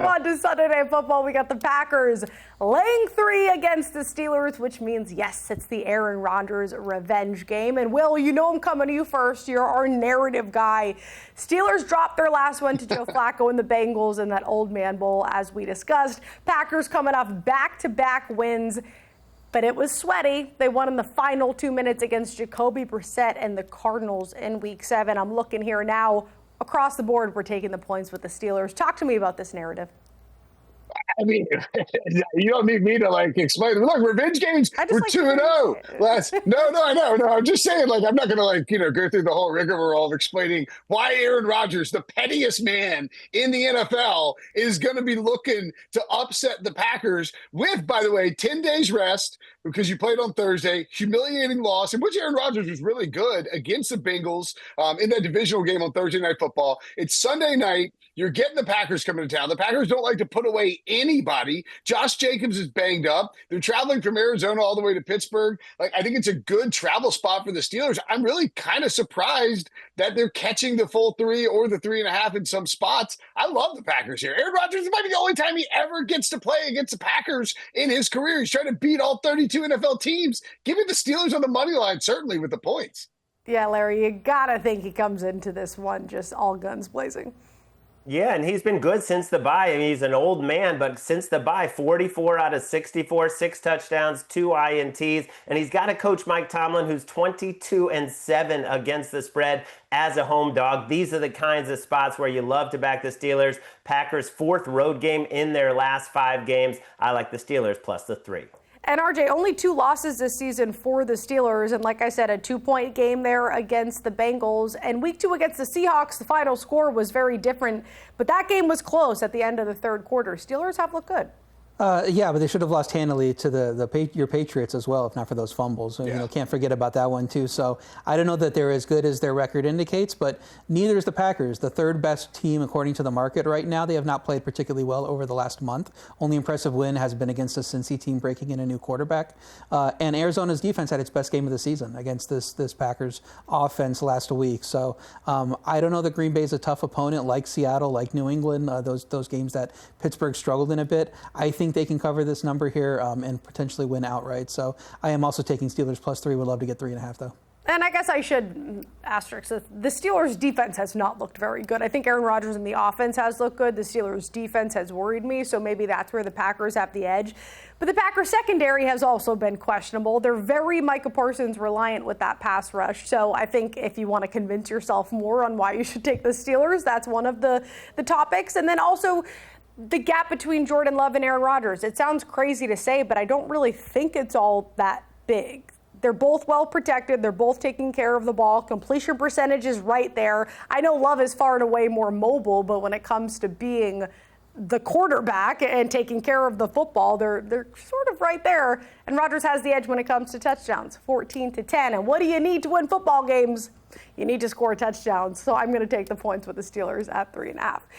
On to Sunday Night Football, we got the Packers laying 3 against the Steelers, which means, yes, it's the Aaron Rodgers revenge game. And, Will, you know I'm coming to you first. You're our narrative guy. Steelers dropped their last one to Joe Flacco and the Bengals in that Old Man Bowl, as we discussed. Packers coming off back-to-back wins, but it was sweaty. They won in the final 2 minutes against Jacoby Brissett and the Cardinals in Week 7. I'm looking here now. Across the board, we're taking the points with the Steelers. Talk to me about this narrative. I mean, you don't need me to explain. Look, revenge games. We're 2-0. No, I know. I'm just saying, I'm not going to go through the whole rigmarole of explaining why Aaron Rodgers, the pettiest man in the NFL, is going to be looking to upset the Packers with, by the way, 10 days rest because you played on Thursday, humiliating loss, in which Aaron Rodgers was really good against the Bengals in that divisional game on Thursday Night Football. It's Sunday night. You're getting the Packers coming to town. The Packers don't like to put away anybody. Josh Jacobs is banged up. They're traveling from Arizona all the way to Pittsburgh. I think it's a good travel spot for the Steelers. I'm really kind of surprised that they're catching the full 3 or the 3.5 in some spots. I love the Packers here. Aaron Rodgers might be the only time he ever gets to play against the Packers in his career. He's trying to beat all 32 NFL teams. Give me the Steelers on the money line, certainly with the points. Yeah, Larry, you got to think he comes into this one just all guns blazing. Yeah, and he's been good since the bye. I mean, he's an old man, but since the bye, 44 out of 64, 6 touchdowns, 2 INTs, and he's got a coach, Mike Tomlin, who's 22-7 against the spread as a home dog. These are the kinds of spots where you love to back the Steelers. Packers' 4th road game in their last 5 games. I like the Steelers plus the 3. And RJ, only 2 losses this season for the Steelers. And like I said, a 2-point game there against the Bengals. And Week 2 against the Seahawks, the final score was very different. But that game was close at the end of the 3rd quarter. Steelers have looked good. Yeah, but they should have lost handily to your Patriots as well, if not for those fumbles. Yeah. Can't forget about that one too. So I don't know that they're as good as their record indicates, but neither is the Packers, the 3rd best team according to the market right now. They have not played particularly well over the last month. Only impressive win has been against the Cincy team breaking in a new quarterback. And Arizona's defense had its best game of the season against this Packers offense last week. So I don't know that Green Bay is a tough opponent like Seattle, like New England, those games that Pittsburgh struggled in a bit. I think they can cover this number here and potentially win outright. So I am also taking Steelers plus 3. Would love to get 3.5 though. And I guess I should asterisk that the Steelers' defense has not looked very good. I think Aaron Rodgers and the offense has looked good. The Steelers' defense has worried me, so maybe that's where the Packers have the edge. But the Packers' secondary has also been questionable. They're very Micah Parsons reliant with that pass rush. So I think if you want to convince yourself more on why you should take the Steelers, that's one of the topics. And then also the gap between Jordan Love and Aaron Rodgers. It sounds crazy to say, but I don't really think it's all that big. They're both well protected. They're both taking care of the ball. Completion percentage is right there. I know Love is far and away more mobile, but when it comes to being the quarterback and taking care of the football, they're sort of right there. And Rodgers has the edge when it comes to touchdowns, 14-10. And what do you need to win football games? You need to score touchdowns. So I'm going to take the points with the Steelers at 3.5.